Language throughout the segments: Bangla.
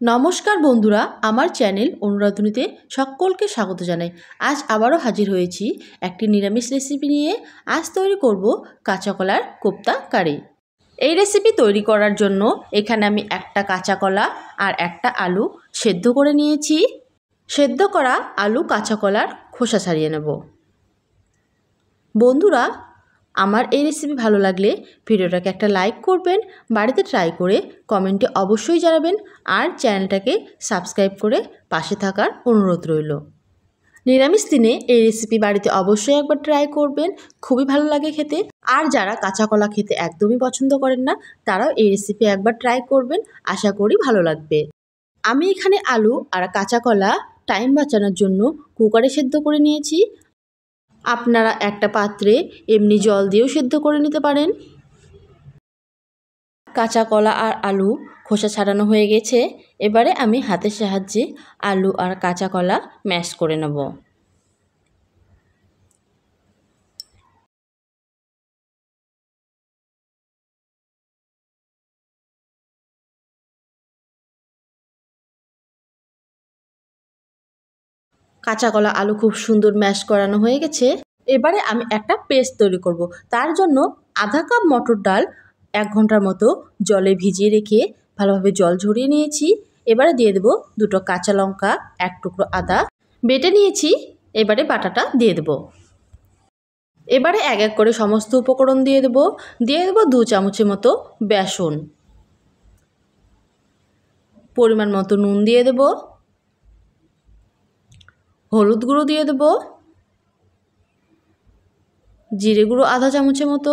নমস্কার বন্ধুরা, আমার চ্যানেল অনুরাধুনীতে সকলকে স্বাগত জানাই। আজ আবারও হাজির হয়েছি একটি নিরামিষ রেসিপি নিয়ে। আজ তৈরি করব কাঁচা কলার কোপ্তা কারি। এই রেসিপি তৈরি করার জন্য এখানে আমি একটা কাঁচা কলা আর একটা আলু সেদ্ধ করে নিয়েছি। সেদ্ধ করা আলু কাঁচা কলার খোসা ছাড়িয়ে নেব। বন্ধুরা, আমার এই রেসিপি ভালো লাগলে ভিডিওটাকে একটা লাইক করবেন, বাড়িতে ট্রাই করে কমেন্টে অবশ্যই জানাবেন, আর চ্যানেলটাকে সাবস্ক্রাইব করে পাশে থাকার অনুরোধ রইল। নিরামিষ দিনে এই রেসিপি বাড়িতে অবশ্যই একবার ট্রাই করবেন, খুবই ভালো লাগে খেতে। আর যারা কাঁচা কলা খেতে একদমই পছন্দ করেন না, তারাও এই রেসিপি একবার ট্রাই করবেন, আশা করি ভালো লাগবে। আমি এখানে আলু আর কাঁচা কলা টাইম বাঁচানোর জন্য কুকারে সেদ্ধ করে নিয়েছি। আপনারা একটা পাত্রে এমনি জল দিয়েও সেদ্ধ করে নিতে পারেন। কাঁচা কলা আর আলু খোসা ছাড়ানো হয়ে গেছে। এবারে আমি হাতের সাহায্যে আলু আর কাঁচা কলা ম্যাশ করে নেব। কাঁচা কলা আলু খুব সুন্দর ম্যাশ করানো হয়ে গেছে। এবারে আমি একটা পেস্ট তৈরি করব। তার জন্য আধা কাপ মটর ডাল 1 ঘন্টার মতো জলে ভিজিয়ে রেখে ভালোভাবে জল ঝরিয়ে নিয়েছি। এবারে দিয়ে দেব 2টো কাঁচা লঙ্কা, 1 টুকরো আদা বেটে নিয়েছি। এবারে বাটাটা দিয়ে দেব। এবারে এক এক করে সমস্ত উপকরণ দিয়ে দেব। 2 চামচের মতো বেসন, পরিমাণ মতো নুন দিয়ে দেব, হলুদ গুঁড়ো দিয়ে দেব, জিরে গুঁড়ো আধা চামচের মতো,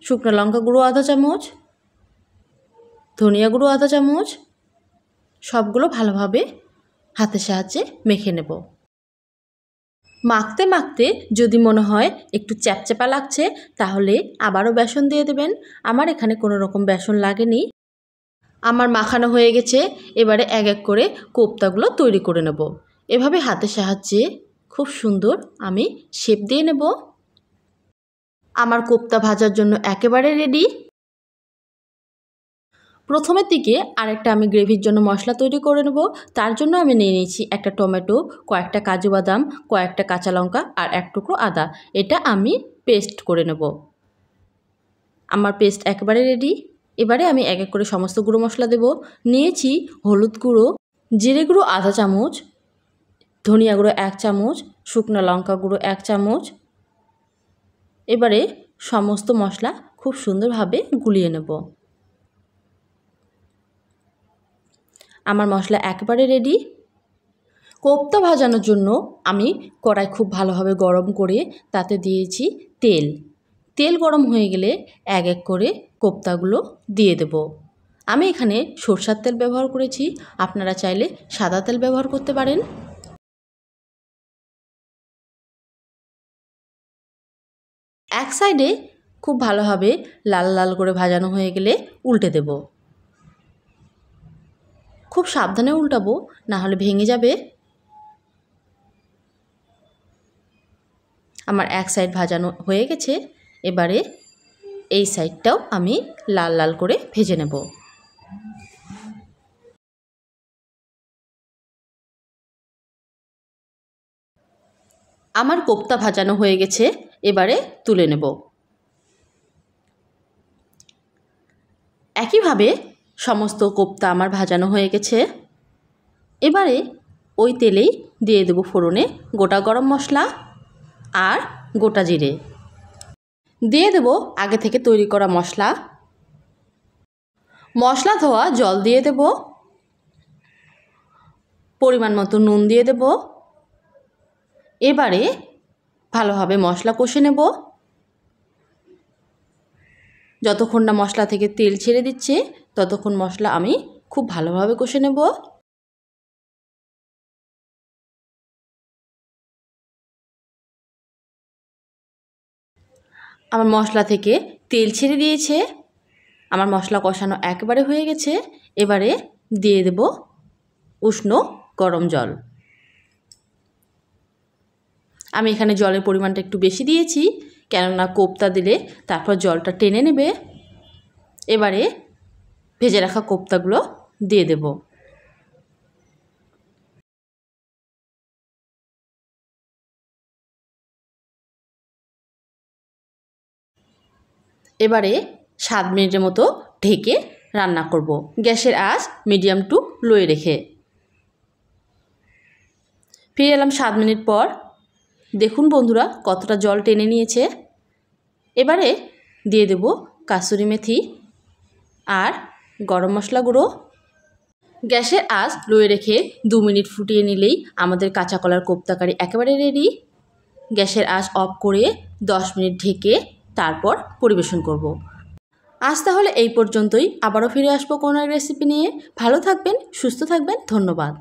শুকনো লঙ্কা গুঁড়ো আধা চামচ, ধনিয়া গুঁড়ো আধা চামচ। সবগুলো ভালোভাবে হাতের সাহায্যে মেখে নেব। মাখতে মাখতে যদি মনে হয় একটু চ্যাপচ্যাপা লাগছে, তাহলে আবারও বেসন দিয়ে দেবেন। আমার এখানে কোনো রকম বেসন লাগেনি। আমার মাখানো হয়ে গেছে। এবারে এক এক করে কোপ্তাগুলো তৈরি করে নেব। এভাবে হাতের সাহায্যে খুব সুন্দর আমি শেপ দিয়ে নেব। আমার কোপ্তা ভাজার জন্য একেবারে রেডি। প্রথমের দিকে আরেকটা আমি গ্রেভির জন্য মশলা তৈরি করে নেব। তার জন্য আমি নিয়ে নিয়েছি একটা টমেটো, কয়েকটা কাজু বাদাম, কয়েকটা কাঁচা লঙ্কা আর 1 টুকরো আদা। এটা আমি পেস্ট করে নেব। আমার পেস্ট একেবারে রেডি। এবারে আমি এক এক করে সমস্ত গুঁড়ো মশলা দেব। নিয়েছি হলুদ গুঁড়ো, জিরে গুঁড়ো আধা চামচ, ধনিয়া গুঁড়ো 1 চামচ, শুকনো লঙ্কা গুঁড়ো 1 চামচ। এবারে সমস্ত মশলা খুব সুন্দরভাবে গুলিয়ে নেব। আমার মশলা একেবারে রেডি। কোপ্তা ভাজানোর জন্য আমি কড়াই খুব ভালোভাবে গরম করে তাতে দিয়েছি তেল। তেল গরম হয়ে গেলে এক এক করে কোপ্তাগুলো দিয়ে দেব। আমি এখানে সরষের তেল ব্যবহার করেছি, আপনারা চাইলে সাদা তেল ব্যবহার করতে পারেন। এক সাইডে খুব ভালোভাবে লাল লাল করে ভাজানো হয়ে গেলে উল্টে দেব। খুব সাবধানে উল্টাবো, না হলে ভেঙে যাবে। আমার এক সাইড ভাজানো হয়ে গেছে। এবারে এই সাইডটাও আমি লাল লাল করে ভেজে নেব। আমার কোপ্তা ভাজানো হয়ে গেছে। এবারে তুলে নেব। একইভাবে সমস্ত কোপ্তা আমার ভাজানো হয়ে গেছে। এবারে ওই তেলেই দিয়ে দেব ফোড়নে গোটা গরম মশলা আর গোটা জিরে। দিয়ে দেব আগে থেকে তৈরি করা মশলা। মশলা ধোয়া জল দিয়ে দেব। পরিমাণ মতো নুন দিয়ে দেব। এবারে ভালোভাবে মশলা কষে নেব। যতক্ষণ না মশলা থেকে তেল ছেড়ে দিচ্ছে, ততক্ষণ মশলা আমি খুব ভালোভাবে কষে নেব। আমার মশলা থেকে তেল ছেড়ে দিয়েছে। আমার মশলা কষানো একেবারে হয়ে গেছে। এবারে দিয়ে দেব উষ্ণ গরম জল। আমি এখানে জলের পরিমাণটা একটু বেশি দিয়েছি, কেননা কোপ্তা দিলে তারপর জলটা টেনে নেবে। এবারে ভেজে রাখা কোপ্তাগুলো দিয়ে দেব। এবারে 7 মিনিটের মতো ঢেকে রান্না করব, গ্যাসের আঁচ মিডিয়াম টু লোয়ে রেখে। ফিরে এলাম 7 মিনিট পর। দেখুন বন্ধুরা কতটা জল টেনে নিয়েছে। এবারে দিয়ে দেব কাসুরি মেথি আর গরম মশলা গুঁড়ো। গ্যাসের আঁচ লোয়ে রেখে 2 মিনিট ফুটিয়ে নিলেই আমাদের কাঁচা কলার কোপ্তা কারি একেবারে রেডি। গ্যাসের আঁচ অফ করে 10 মিনিট ঢেকে তারপর পরিবেশন করব। আজ তাহলে এই পর্যন্তই। আবারও ফিরে আসবো কোনো এক রেসিপি নিয়ে। ভালো থাকবেন, সুস্থ থাকবেন। ধন্যবাদ।